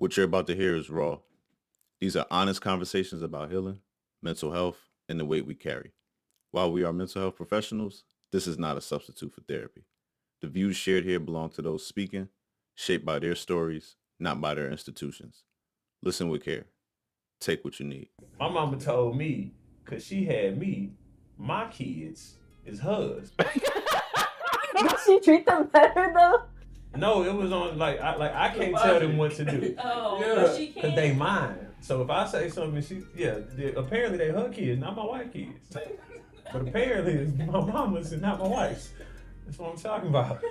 What you're about to hear is raw. These are honest conversations about healing, mental health, and the weight we carry. While we are mental health professionals, this is not a substitute for therapy. The views shared here belong to those speaking, shaped by their stories, not by their institutions. Listen with care. Take what you need. My mama told me, cause she had me, my kids is hers. Did she treat them better though? No, it was on I can't tell them what to do. Oh, Yeah, but she cause they can. mine. So if I say something, apparently they her kids, not my wife kids. But apparently it's my mama's and not my wife's. That's what I'm talking about.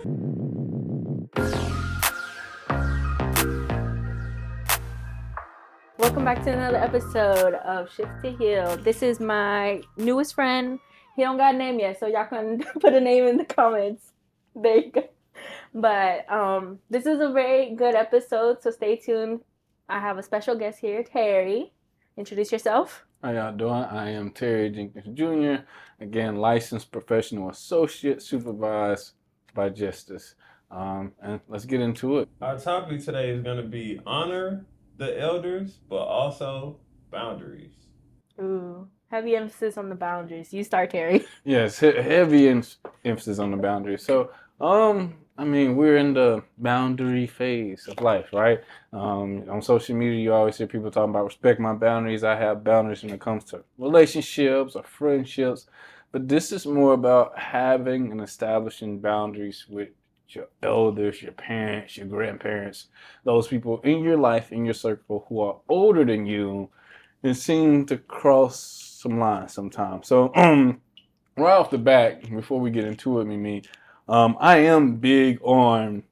Welcome back to another episode of Shift to Heal. This is my newest friend. He don't got a name yet, so y'all can put a name in the comments. There you go. But this is a very good episode, so stay tuned. I have a special guest here, Terry. Introduce yourself. How y'all doing? I am Terry Jenkins Jr., again, licensed professional associate supervised by Justice. And let's get into it. Our topic today is going to be honor the elders, but also boundaries. Ooh, heavy emphasis on the boundaries. You start, Terry. Yes, heavy emphasis on the boundaries. So, we're in the boundary phase of life, right? On social media, you always hear people talking about respect my boundaries. I have boundaries when it comes to relationships or friendships. But this is more about having and establishing boundaries with your elders, your parents, your grandparents, those people in your life, in your circle who are older than you and seem to cross some lines sometimes. So, right off the bat, before we get into it, Mimi, I am big on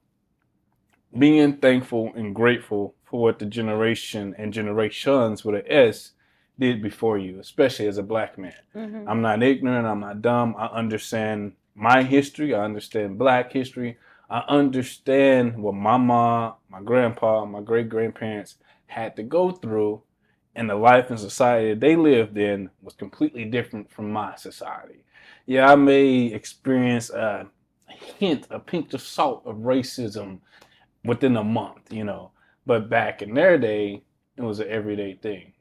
being thankful and grateful for what the generation and generations with an S did before you, especially as a black man. Mm-hmm. I'm not ignorant. I'm not dumb. I understand my history. I understand black history. I understand what my mom, my grandpa, my great-grandparents had to go through, and the life and society that they lived in was completely different from my society. Yeah, I may experience a pinch of salt of racism within a month, but back in their day, it was an everyday thing,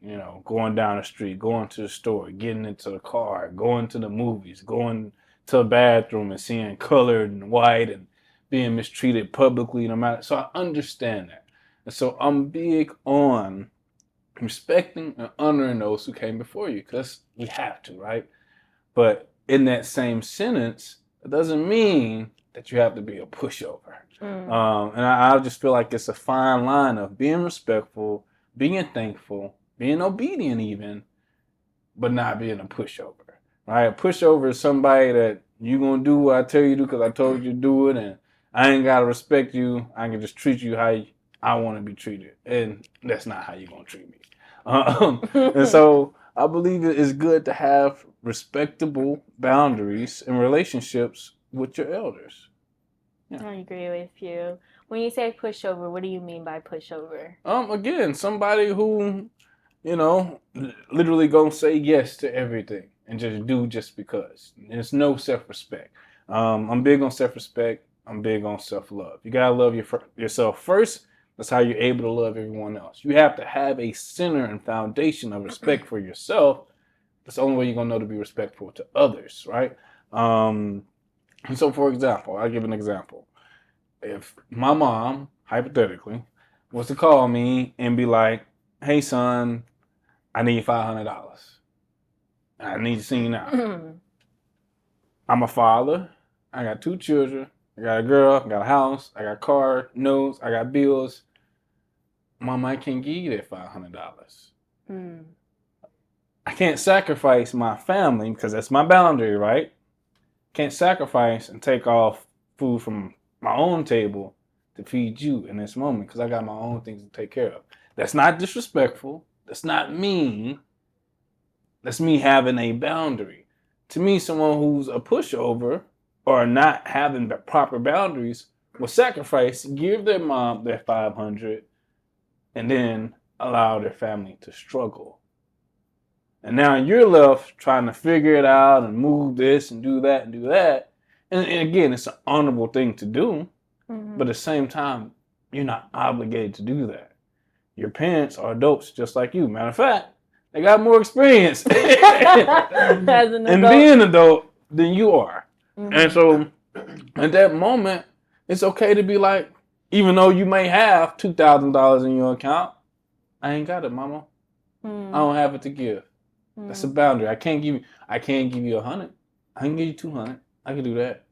going down the street, going to the store, getting into the car, going to the movies, going to the bathroom and seeing colored and white and being mistreated publicly, no matter. So I understand that. And so I'm big on respecting and honoring those who came before you, because we have to, right? But in that same sentence, it doesn't mean that you have to be a pushover. And I just feel like it's a fine line of being respectful, being thankful, being obedient even, but not being a pushover, right? A pushover is somebody that you're going to do what I tell you to because I told you to do it, and I ain't got to respect you. I can just treat you how I want to be treated, and that's not how you're going to treat me. And so I believe it is good to have respectable boundaries in relationships with your elders. Yeah. I agree with you. When you say pushover, what do you mean by pushover? Again, somebody who, literally gonna say yes to everything and just do just because. There's no self-respect. I'm big on self-respect. I'm big on self-love. You gotta love yourself first. That's how you're able to love everyone else. You have to have a center and foundation of respect for yourself. That's the only way you're gonna know to be respectful to others, right? And so, for example, I'll give an example. If my mom, hypothetically, was to call me and be like, hey, son, I need $500. I need to see you now. I'm a father. I got 2 children. I got a girl. I got a house. I got a car, notes. I got bills. Mom, I can't give you that $500. I can't sacrifice my family because that's my boundary, right? Can't sacrifice and take off food from my own table to feed you in this moment because I got my own things to take care of. That's not disrespectful. That's not mean. That's me having a boundary. To me, someone who's a pushover or not having the proper boundaries will sacrifice, give their mom their $500, and then allow their family to struggle. And now you're left trying to figure it out and move this and do that and do that. And again, it's an honorable thing to do. But at the same time, you're not obligated to do that. Your parents are adults just like you. Matter of fact, they got more experience As an in adult. being an adult than you are. Mhm. And so at that moment, it's okay to be like, even though you may have $2,000 in your account, I ain't got it, mama. I don't have it to give. That's a boundary. I can't give you 100. I can give you 200. I can do that.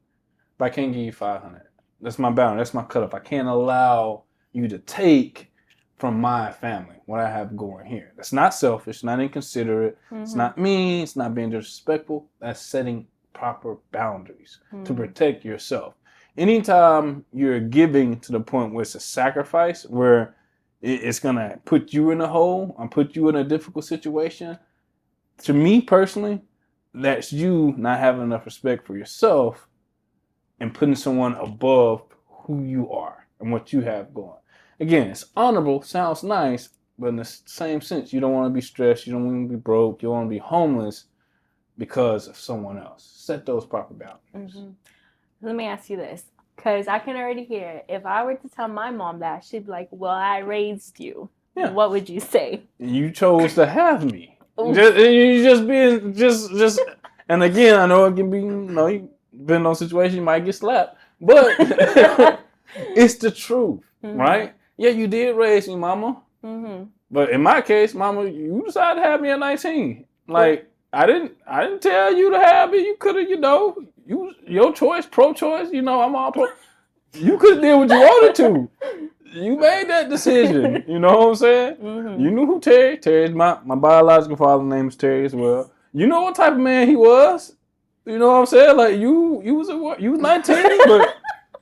But I can't give you 500. That's my boundary. That's my cutoff. I can't allow you to take from my family what I have going here. That's not selfish, not inconsiderate. It's not mean. It's not being disrespectful. That's setting proper boundaries to protect yourself. Anytime you're giving to the point where it's a sacrifice, where it's going to put you in a hole and put you in a difficult situation, to me personally, that's you not having enough respect for yourself and putting someone above who you are and what you have going. Again, it's honorable, sounds nice, but in the same sense, you don't want to be stressed, you don't want to be broke, you don't want to be homeless because of someone else. Set those proper boundaries. Let me ask you this, because I can already hear it. If I were to tell my mom that, she'd be like, well, I raised you. Yeah. What would you say? You chose to have me. Oof. You just being just. And again, I know it can be, you depending on the situation, you might get slapped, but it's the truth, right? Yeah, you did raise me, mama. But in my case, mama, you decided to have me at 19. Like, I didn't tell you to have me. You could have, your choice, pro-choice. I'm all pro. You could have did what you wanted to. You made that decision. You know what I'm saying? You knew who Terry's my biological father's name is Terry as well. You know what type of man he was. You know what I'm saying? Like, you was 19, but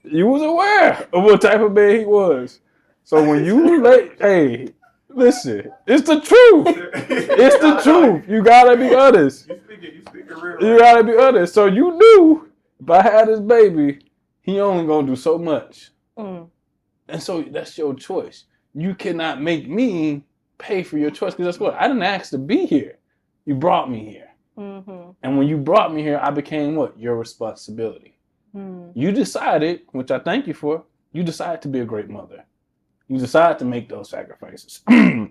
you was aware of what type of man he was. So when you hey, listen, it's the truth. It's the truth. You gotta be honest. You speaking real. You gotta be honest. So you knew if I had this baby, he only gonna do so much. And so that's your choice. You cannot make me pay for your choice, because that's what I didn't ask to be here. You brought me here. And when you brought me here, I became what? Your responsibility. You decided, which I thank you for, you decided to be a great mother. You decided to make those sacrifices. You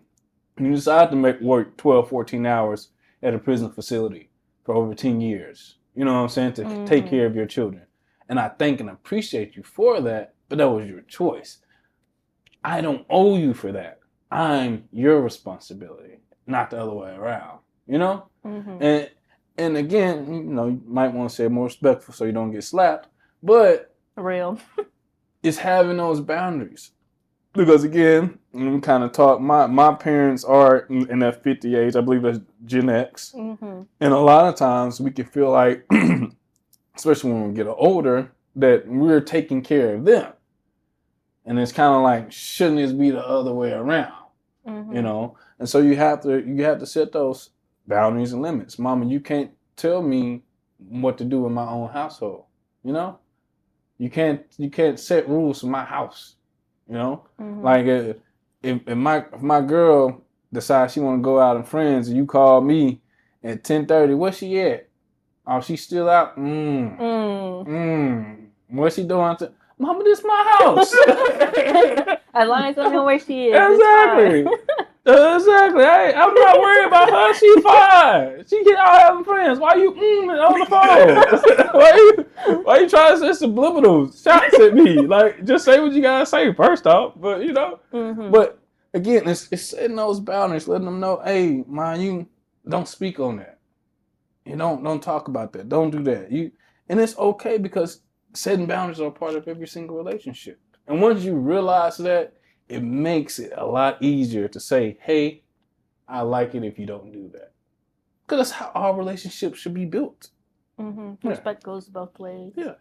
decided to work 12, 14 hours at a prison facility for over 10 years. You know what I'm saying? To take care of your children. And I thank and appreciate you for that, but that was your choice. I don't owe you for that. I'm your responsibility, not the other way around. And again, you might want to say more respectful so you don't get slapped, but Real. It's having those boundaries. Because again, we kind of talk, my parents are in that 50 age, I believe that's Gen X. And a lot of times we can feel like, especially when we get older, that we're taking care of them. And it's kind of like, shouldn't this be the other way around? And so you have to set those boundaries and limits. Mama, you can't tell me what to do in my own household. You can't set rules for my house. Like if my girl decides she want to go out and friends, and you call me at 10:30, where's she at? Oh, she's still out. What's she doing? Mama, this is my house. As long as I know where she is. Exactly. Exactly. I'm not worried about her. She's fine. She get out having friends. Why you on the phone? Why you trying to say subliminal shots at me? Like, just say what you gotta say first off. But But again, it's setting those boundaries, letting them know, hey, man, you don't speak on that. You don't talk about that. Don't do that. And it's okay, because setting boundaries are a part of every single relationship. And once you realize that, it makes it a lot easier to say, hey, I like it if you don't do that. Because that's how our relationship should be built. Respect goes both ways. Yeah.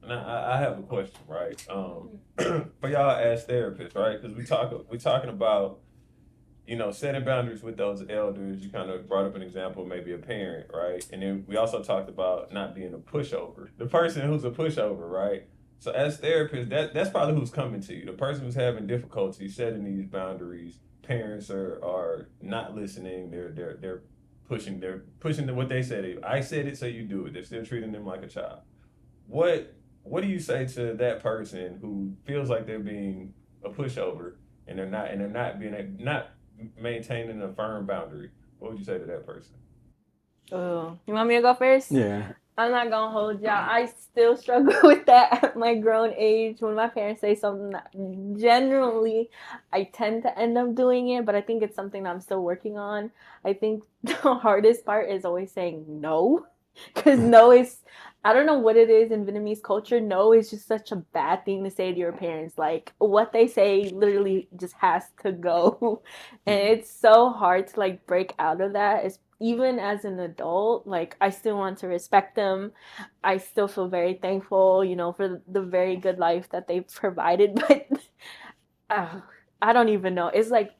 Now, I have a question, right? For y'all as therapists, right? Because we're talking about, setting boundaries with those elders. You kind of brought up an example, maybe a parent, right? And then we also talked about not being a pushover. The person who's a pushover, right? So as therapists, that's probably who's coming to you. The person who's having difficulty setting these boundaries. Parents are not listening. They're pushing what they said. I said it, so you do it. They're still treating them like a child. What do you say to that person who feels like they're being a pushover and they're not maintaining a firm boundary, what would you say to that person? Oh, you want me to go first? Yeah. I'm not gonna hold y'all. I still struggle with that at my grown age. When my parents say something that generally I tend to end up doing it, but I think it's something that I'm still working on. I think the hardest part is always saying no. Because no is, I don't know what it is in Vietnamese culture. No is just such a bad thing to say to your parents. Like, what they say literally just has to go. And it's so hard to like break out of that. It's, even as an adult, like I still want to respect them. I still feel very thankful, for the very good life that they've provided. But uh, I don't even know. It's like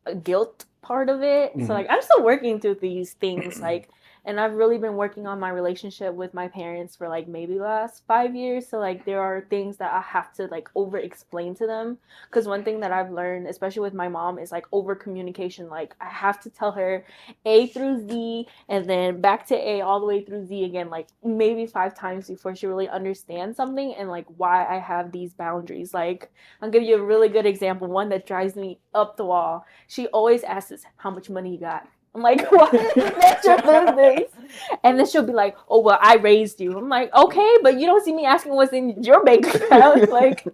a guilt part of it. So like I'm still working through these things, like, and I've really been working on my relationship with my parents for like maybe the last 5 years. So like there are things that I have to like over explain to them, because one thing that I've learned, especially with my mom, is like over communication. Like I have to tell her A through Z and then back to A all the way through Z again, like maybe 5 times before she really understands something and like why I have these boundaries. Like I'll give you a really good example, one that drives me up the wall. She always asks us how much money you got. I'm like, what? That's your business. And then she'll be like, oh, well, I raised you. I'm like, okay, but you don't see me asking what's in your bank account. Like,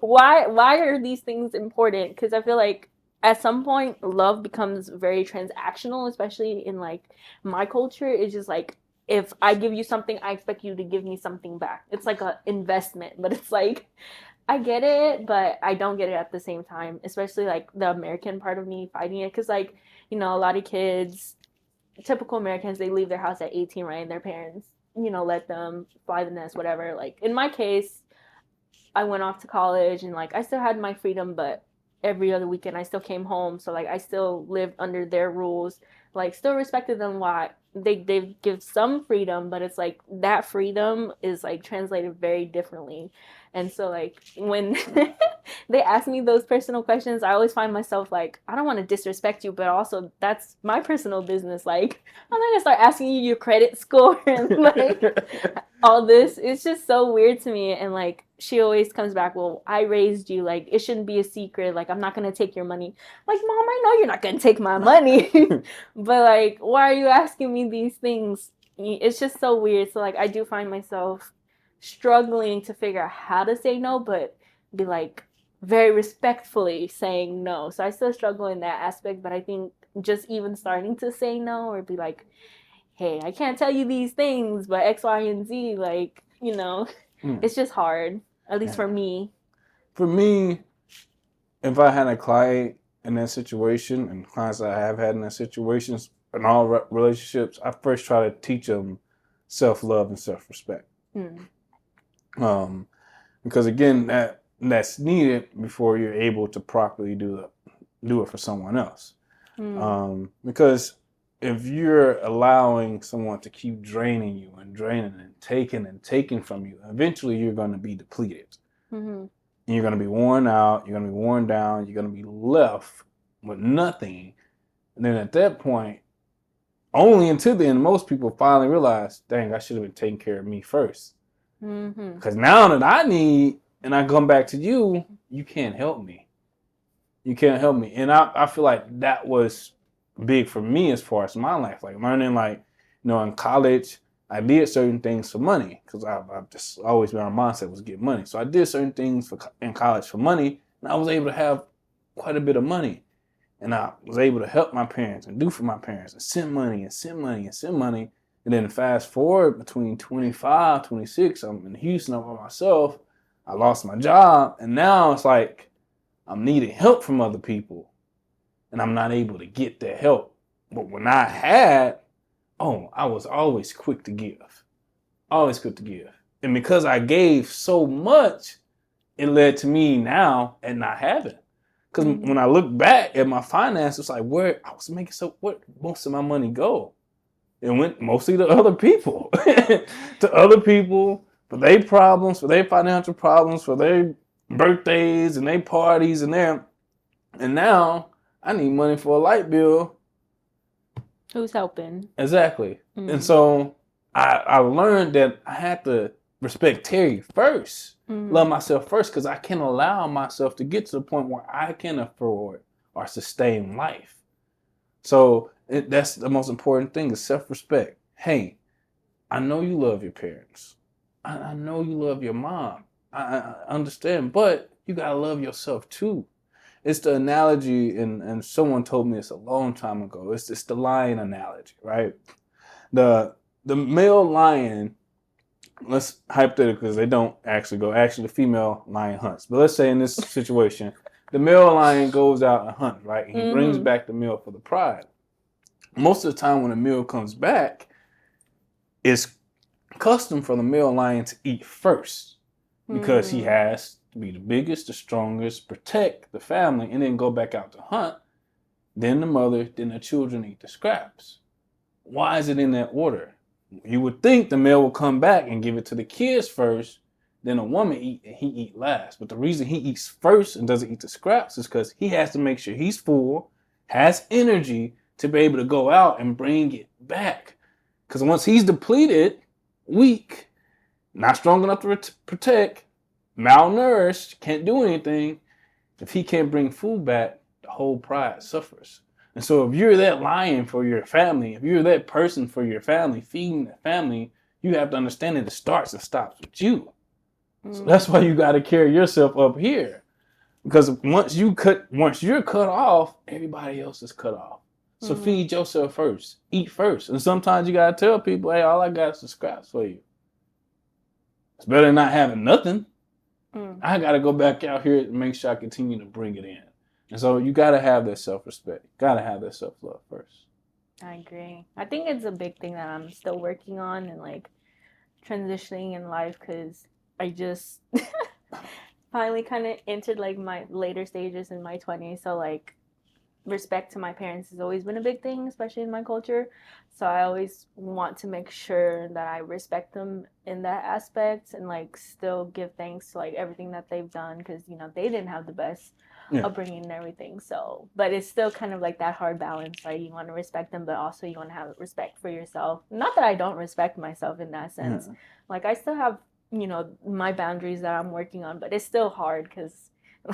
why are these things important? Because I feel like at some point, love becomes very transactional, especially in like my culture. It's just like, if I give you something, I expect you to give me something back. It's like an investment, but it's like, I get it, but I don't get it at the same time, especially like the American part of me fighting it. Because, like, a lot of kids, typical Americans, they leave their house at 18, right? And their parents, let them fly the nest, whatever. Like, in my case, I went off to college and, like, I still had my freedom, but every other weekend I still came home. So, like, I still lived under their rules, like, still respected them. Why they give some freedom, but it's like that freedom is like translated very differently. And so like when they ask me those personal questions, I always find myself like, I don't want to disrespect you, but also that's my personal business. Like I'm not gonna start asking you your credit score and like all this. It's just so weird to me. And like she always comes back, well, I raised you, like it shouldn't be a secret, like I'm not gonna take your money. Like, mom, I know you're not gonna take my money. But like, why are you asking me these things? It's just so weird. So like I do find myself struggling to figure out how to say no, but be like very respectfully saying no. So I still struggle in that aspect, but I think just even starting to say no or be like, hey, I can't tell you these things, but X, Y, and Z, like, it's just hard, at least for me. For me, if I had a client in that situation, and clients I have had in that situations, in all relationships, I first try to teach them self-love and self-respect. Because again, that's needed before you're able to properly do it for someone else. Because if you're allowing someone to keep draining you and taking from you, eventually you're going to be depleted. And you're going to be worn out, you're going to be worn down, you're going to be left with nothing. And then at that point, only until then, most people finally realize, dang, I should have been taking care of me first. Because now that I need, and I come back to you, you can't help me. You can't help me. And I feel like that was big for me as far as my life. Like learning, like, in college, I did certain things for money because I've just always been, our mindset was get money. So I did certain things in college for money, and I was able to have quite a bit of money. And I was able to help my parents and do for my parents and send money and send money and send money. And then fast forward between 25, 26, I'm in Houston all by myself. I lost my job. And now it's like I'm needing help from other people. And I'm not able to get that help. But when I had, I was always quick to give. Always quick to give. And because I gave so much, it led to me now and not having. Because when I look back at my finances, like where I was making, where most of my money go? It went mostly to other people. To other people, for their problems, for their financial problems, for their birthdays and their parties and now I need money for a light bill. Who's helping? Exactly. And so I learned that I had to respect Terry first. Love myself first, because I can allow myself to get to the point where I can afford or sustain life. So that's the most important thing, is self-respect. Hey, I know you love your parents. I know you love your mom. I understand, but you gotta love yourself too. It's the analogy, and someone told me this a long time ago. It's the lion analogy, right? The male lion, let's hypothetically, because they don't actually go. Actually, the female lion hunts. But let's say in this situation, the male lion goes out and hunts, right? And he brings back the meal for the pride. Most of the time when a meal comes back, it's custom for the male lion to eat first, because he has to be the biggest, the strongest, protect the family, and then go back out to hunt. Then the mother, then the children eat the scraps. Why is it in that order? You would think the male will come back and give it to the kids first, then a woman eat, and he eat last. But the reason he eats first and doesn't eat the scraps is because he has to make sure he's full, has energy to be able to go out and bring it back. Because once he's depleted, weak, not strong enough to protect, malnourished, can't do anything, if he can't bring food back, the whole pride suffers. And so if you're that lion for your family, if you're that person for your family, feeding the family, you have to understand that it starts and stops with you. So that's why you got to carry yourself up here. Because once you're cut off, everybody else is cut off. So feed yourself first. Eat first. And sometimes you got to tell people, hey, all I got is the scraps for you. It's better than not having nothing. I got to go back out here and make sure I continue to bring it in. And so you got to have that self-respect. Got to have that self-love first. I agree. I think it's a big thing that I'm still working on and like transitioning in life, because I just finally kind of entered like my later stages in my 20s. So like respect to my parents has always been a big thing, especially in my culture. So I always want to make sure that I respect them in that aspect and like still give thanks to like everything that they've done, because you know they didn't have the best upbringing and everything. So but it's still kind of like that hard balance, right? You want to respect them, but also you want to have respect for yourself. Not that I don't respect myself in that sense. Like I still have, you know, my boundaries that I'm working on, but it's still hard because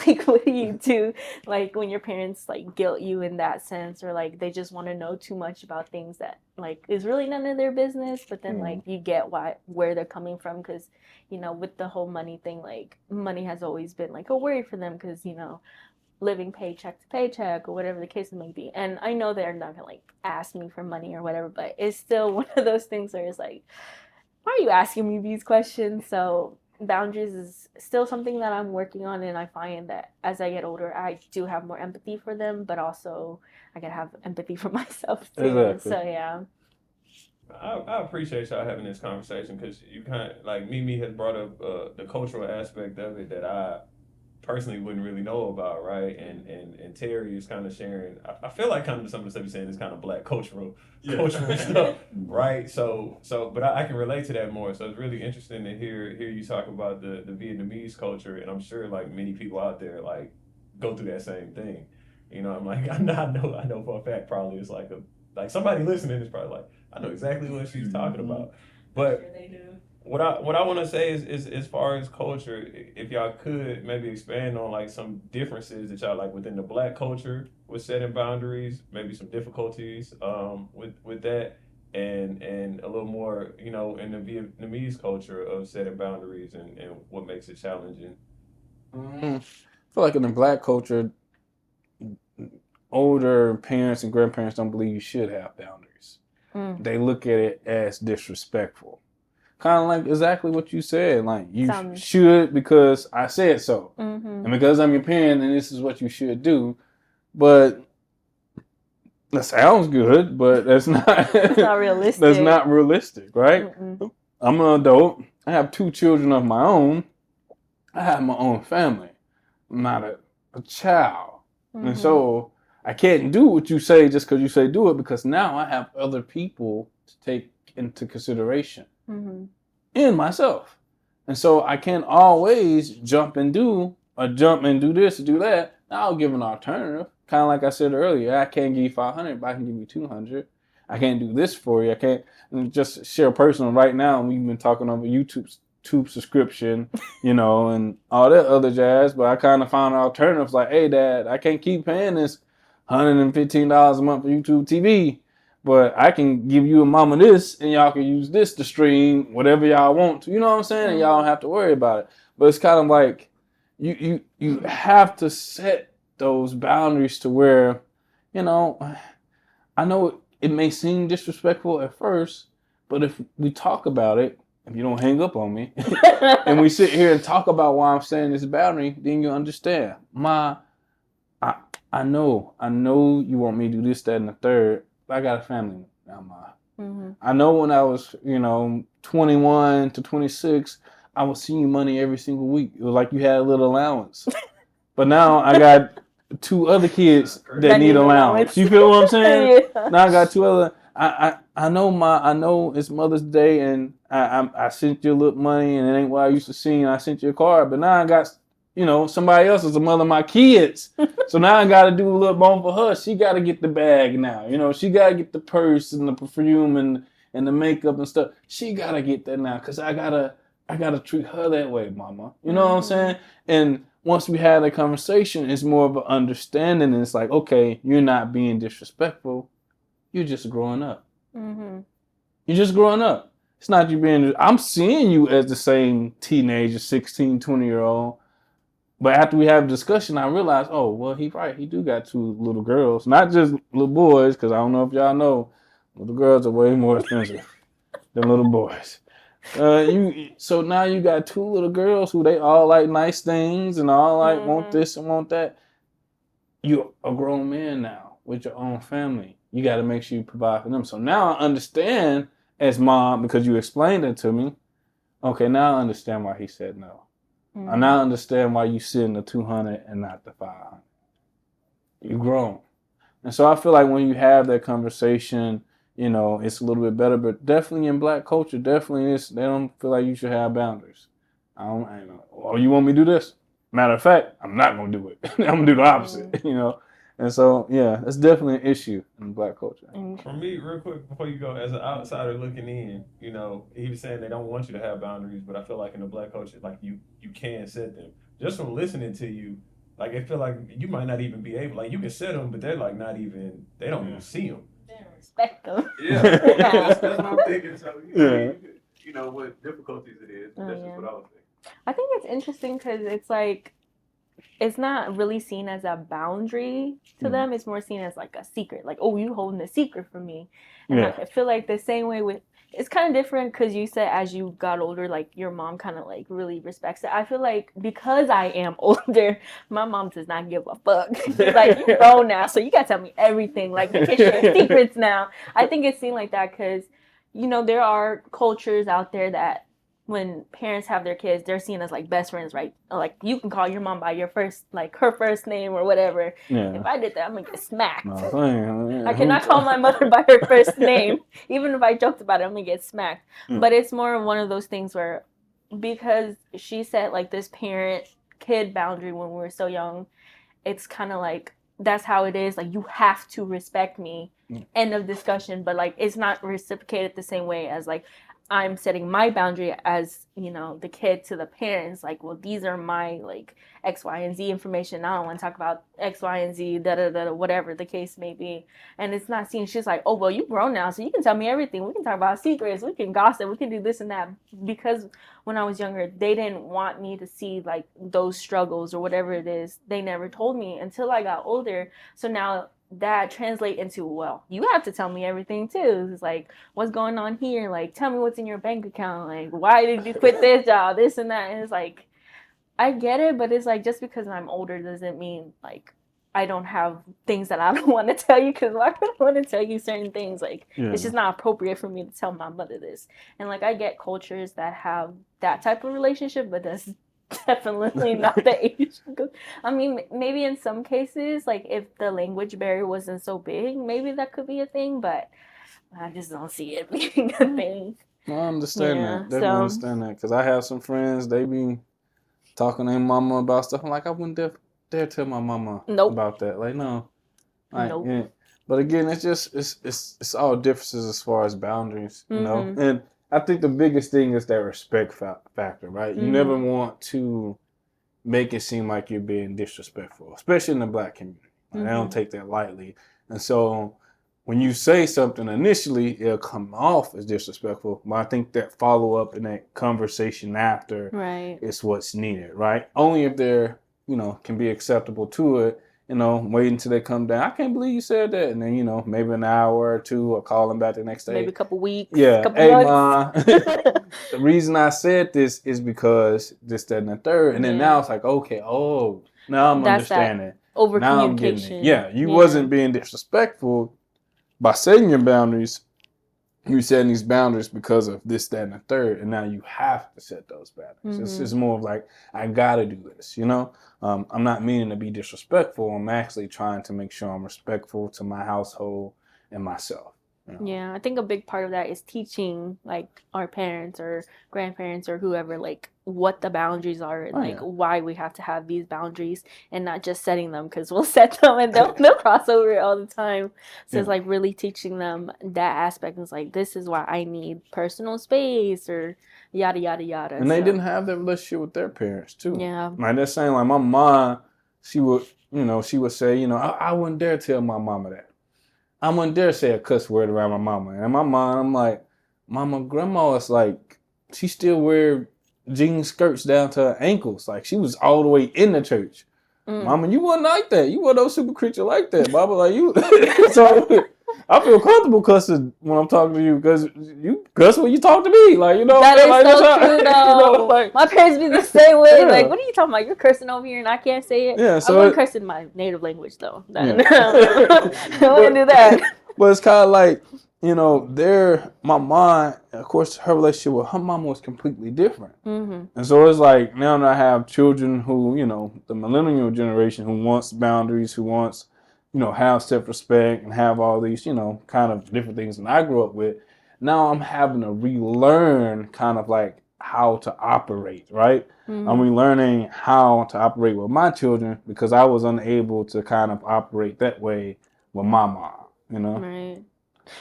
like what do you do like when your parents like guilt you in that sense, or like they just want to know too much about things that like is really none of their business, but then like you get where they're coming from, because you know with the whole money thing, like money has always been like a worry for them, because you know living paycheck to paycheck or whatever the case may be. And I know they're not gonna like ask me for money or whatever, but it's still one of those things where it's like, why are you asking me these questions? So boundaries is still something that I'm working on, and I find that as I get older, I do have more empathy for them, but also I gotta have empathy for myself too. Exactly. So yeah. I appreciate y'all having this conversation, because you kind of like Mimi has brought up the cultural aspect of it that I personally wouldn't really know about, right? And Terry is kind of sharing. I feel like kind of some of the stuff you're saying is kind of black cultural stuff, right? So but I can relate to that more. So it's really interesting to hear you talk about the Vietnamese culture, and I'm sure like many people out there like go through that same thing. You know, I'm like I know for a fact probably it's like somebody listening is probably like, I know exactly what she's talking about, but. Sure they do. What I want to say is as far as culture, if y'all could maybe expand on like some differences that y'all like within the black culture with setting boundaries, maybe some difficulties with that, and a little more, you know, in the Vietnamese culture of setting boundaries and what makes it challenging. I feel like in the black culture, older parents and grandparents don't believe you should have boundaries. They look at it as disrespectful. Kind of like exactly what you said. Like, you should because I said so. And because I'm your parent and this is what you should do. But that sounds good, but that's not, it's not realistic. That's not realistic, right? I'm an adult. I have 2 children of my own. I have my own family. I'm not a child. And so I can't do what you say just because you say do it, because now I have other people to take into consideration. In myself. And so I can't always jump and do this or do that. I'll give an alternative. Kind of like I said earlier, I can't give you 500, but I can give you 200. I can't do this for you. I can't just share personal right now. We've been talking over YouTube YouTube subscription, you know, and all that other jazz. But I kind of found alternatives like, hey, Dad, I can't keep paying this $115 a month for YouTube TV, but I can give you and Mama this, and y'all can use this to stream whatever y'all want to. You know what I'm saying? And y'all don't have to worry about it. But it's kind of like you have to set those boundaries to where, you know, I know it may seem disrespectful at first, but if we talk about it, if you don't hang up on me, and we sit here and talk about why I'm saying this boundary, then you understand. I know you want me to do this, that, and the third, but I got a family now, Ma. Mm-hmm. I know when I was, 21 to 26, I was seeing money every single week. It was like you had a little allowance. But now I got 2 other kids that need allowance. You feel what I'm saying? Yeah. Now I got 2 other. I know I know it's Mother's Day, and I sent you a little money, and it ain't what I used to see, and I sent you a card. But now I got, somebody else is the mother of my kids. So now I got to do a little more for her. She got to get the bag now. She got to get the purse and the perfume and the makeup and stuff. She got to get that now, because I gotta treat her that way, Mama. You know what I'm saying? And once we had that conversation, it's more of an understanding, and it's like, okay, you're not being disrespectful. You're just growing up. Mm-hmm. You're just growing up. It's not you being... I'm seeing you as the same teenager, 16, 20-year-old. But after we have a discussion, I realized, oh, well, he right. He do got 2 little girls. Not just little boys, because I don't know if y'all know, little girls are way more expensive than little boys. So now you got 2 little girls who they all like nice things and all like want this and want that. You're a grown man now with your own family. You got to make sure you provide for them. So now I understand as mom, because you explained it to me. Okay, now I understand why he said no. I now understand why you send the 200 and not the 500. You're grown. And so I feel like when you have that conversation, it's a little bit better, but definitely in Black culture, definitely they don't feel like you should have boundaries. I know. Oh, you want me to do this? Matter of fact, I'm not going to do it. I'm going to do the opposite, And so, yeah, that's definitely an issue in Black culture. For me, real quick, before you go, as an outsider looking in, he was saying they don't want you to have boundaries, but I feel like in the Black culture, like you can set them. Just from listening to you, like I feel like you might not even be able, like you can set them, but they're like not even, they don't even see them. Respect them. Yeah, that's what I'm thinking. So, what difficulties it is. That's just what I was thinking. I think it's interesting because it's like, it's not really seen as a boundary to them. It's more seen as like a secret. Like, oh, you holding a secret from me. And I feel like the same way with, it's kind of different because you said as you got older, like your mom kind of like really respects it. I feel like because I am older, my mom does not give a fuck. She's like, you're grown now, so you got to tell me everything. Like, you can share secrets now. I think it's seen like that because, there are cultures out there that when parents have their kids, they're seen as like best friends, right? Like you can call your mom by your first, like her first name or whatever. Yeah. If I did that, I'm gonna get smacked. I cannot call my mother by her first name. Even if I joked about it, I'm gonna get smacked. But it's more of one of those things where, because she set like this parent-kid boundary when we were so young, it's kind of like, that's how it is. Like, you have to respect me. End of discussion. But like, it's not reciprocated the same way as like, I'm setting my boundary as, the kid to the parents. Like, well, these are my, like, X, Y, and Z information. I don't want to talk about X, Y, and Z, da-da-da, whatever the case may be. And it's not seen. She's like, oh, well, you grown now, so you can tell me everything. We can talk about secrets. We can gossip. We can do this and that. Because when I was younger, they didn't want me to see, like, those struggles or whatever it is. They never told me until I got older. So now that translate into, well, you have to tell me everything too. It's like, what's going on here? Like, tell me what's in your bank account. Like, why did you quit this job? This and that. And it's like, I get it, but it's like, just because I'm older doesn't mean like I don't have things that I don't want to tell you. Because why would I want to tell you certain things? Like, it's just not appropriate for me to tell my mother this. And like, I get cultures that have that type of relationship, but that's definitely not the age. I mean, maybe in some cases, like if the language barrier wasn't so big, maybe that could be a thing, but I just don't see it being a thing. I understand that. Definitely understand that. Because I have some friends, they be talking to their mama about stuff. I'm like, I wouldn't dare tell my mama about that. Like, no. Like, yeah. But again, it's just, it's all differences as far as boundaries, you know? And I think the biggest thing is that respect factor, right? You never want to make it seem like you're being disrespectful, especially in the Black community. They don't take that lightly. And so when you say something initially, it'll come off as disrespectful. But I think that follow up and that conversation after is what's needed, right? Only if they're, can be acceptable to it. Wait until they come down. I can't believe you said that. And then, maybe an hour or two, or call them back the next day. Maybe a couple weeks. Yeah. Couple Hey, months. Ma. The reason I said this is because this, that, and the third. And then now it's like, okay, now I'm understanding. Over Now I'm getting communication. it. Yeah. You wasn't being disrespectful by setting your boundaries. You're setting these boundaries because of this, that, and the third, and now you have to set those boundaries. It's more of like, I gotta do this, I'm not meaning to be disrespectful. I'm actually trying to make sure I'm respectful to my household and myself. Yeah, I think a big part of that is teaching like our parents or grandparents or whoever like what the boundaries are and why we have to have these boundaries and not just setting them, because we'll set them and they'll cross over it all the time. So it's like really teaching them that aspect. It's like, this is why I need personal space or yada yada yada. And they didn't have that relationship with their parents too. Yeah, like they're saying, like my mom, she would say, I wouldn't dare tell my mama that. I wouldn't dare say a cuss word around my mama. And my mom, I'm like, Mama, grandma is like, she still wear jean skirts down to her ankles. Like, she was all the way in the church. Mama, you wasn't like that. You weren't no super creature like that. Mama, like you. So I feel comfortable cussing when I'm talking to you, because you cuss when you talk to me. Like, that is like, so true though. Like, my parents be the same way. Like, what are you talking about? You're cursing over here and I can't say it. Yeah, so I wouldn't curse in my native language though. I wouldn't do that. But it's kind of like, my mom, of course, her relationship with her mama was completely different. And so it's like, now that I have children who, the millennial generation who wants boundaries, who wants, have self-respect and have all these, kind of different things that I grew up with. Now I'm having to relearn kind of like how to operate, right? I'm relearning how to operate with my children because I was unable to kind of operate that way with my mom. Right.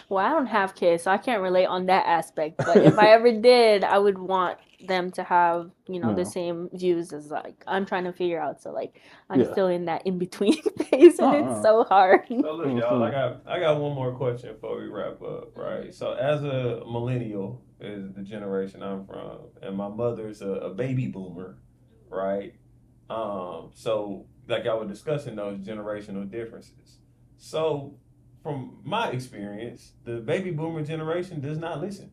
Well, I don't have kids, so I can't relate on that aspect. But if I ever did, I would want them to have, the same views as like I'm trying to figure out. So like I'm still in that in between phase, and it's so hard. So look, y'all, I got one more question before we wrap up, right? So as a millennial is the generation I'm from, and my mother's a baby boomer, right? So like I was discussing those generational differences. So from my experience, the baby boomer generation does not listen.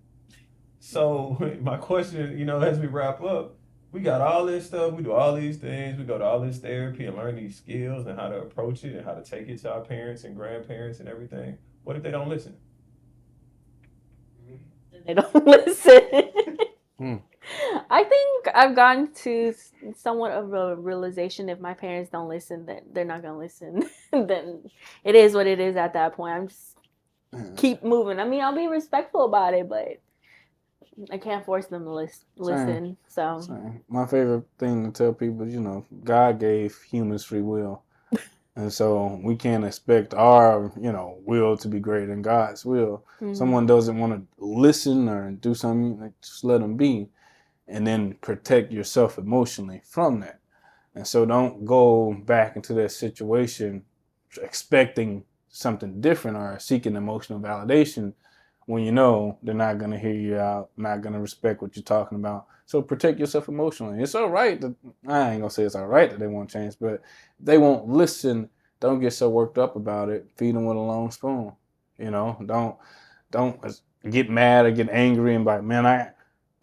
So my question, as we wrap up, we got all this stuff, we do all these things, we go to all this therapy and learn these skills and how to approach it and how to take it to our parents and grandparents and everything. What if they don't listen? They don't listen. I think I've gotten to somewhat of a realization, if my parents don't listen, then they're not gonna listen. Then it is what it is at that point. I'm just keep moving. I mean, I'll be respectful about it, but I can't force them to listen. So my favorite thing to tell people is, God gave humans free will. And so we can't expect our, will to be greater than God's will. Someone doesn't want to listen or do something, like, just let them be. And then protect yourself emotionally from that. And so don't go back into that situation expecting something different or seeking emotional validation when they're not going to hear you out, not going to respect what you're talking about. So protect yourself emotionally. It's all right that, I ain't going to say it's all right that they won't change, but if they won't listen, don't get so worked up about it. Feed them with a long spoon. Don't get mad or get angry and be like, man, I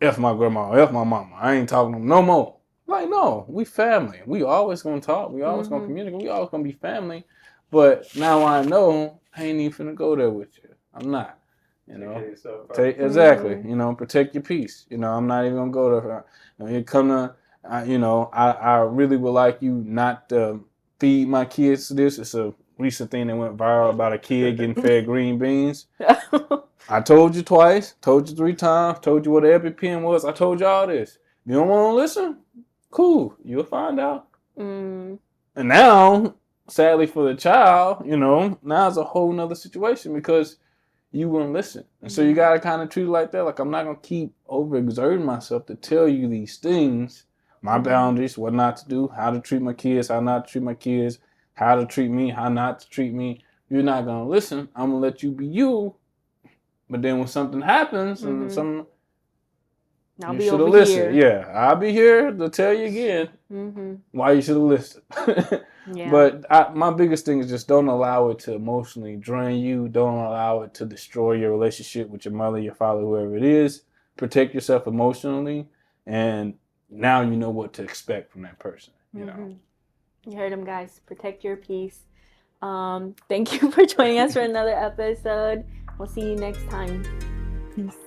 F my grandma, F my mama. I ain't talking to them no more. Like, no, we family. We always gonna talk. We always gonna communicate. We always gonna be family. But now I know I ain't even finna go there with you. I'm not. Exactly. Protect your peace. I'm not even gonna go to her. It come to, I really would like you not to feed my kids this. It's a recent thing that went viral about a kid getting fed green beans. I told you twice, told you 3 times, told you what the EpiPen was. I told you all this. You don't want to listen? Cool. You'll find out. And now, sadly for the child, now it's a whole nother situation because, you wouldn't listen. And so you got to kind of treat it like that. Like, I'm not going to keep overexerting myself to tell you these things, my boundaries, what not to do, how to treat my kids, how not to treat my kids, how to treat me, how not to treat me. You're not going to listen. I'm going to let you be you. But then when something happens and something, I'll you be should have over listened. here. Yeah, I'll be here to tell you again why you should have listened. Yeah. But my biggest thing is just don't allow it to emotionally drain you. Don't allow it to destroy your relationship with your mother, your father, whoever it is. Protect yourself emotionally, and now you know what to expect from that person. You know. You heard him, guys. Protect your peace. Thank you for joining us for another episode. We'll see you next time. Peace.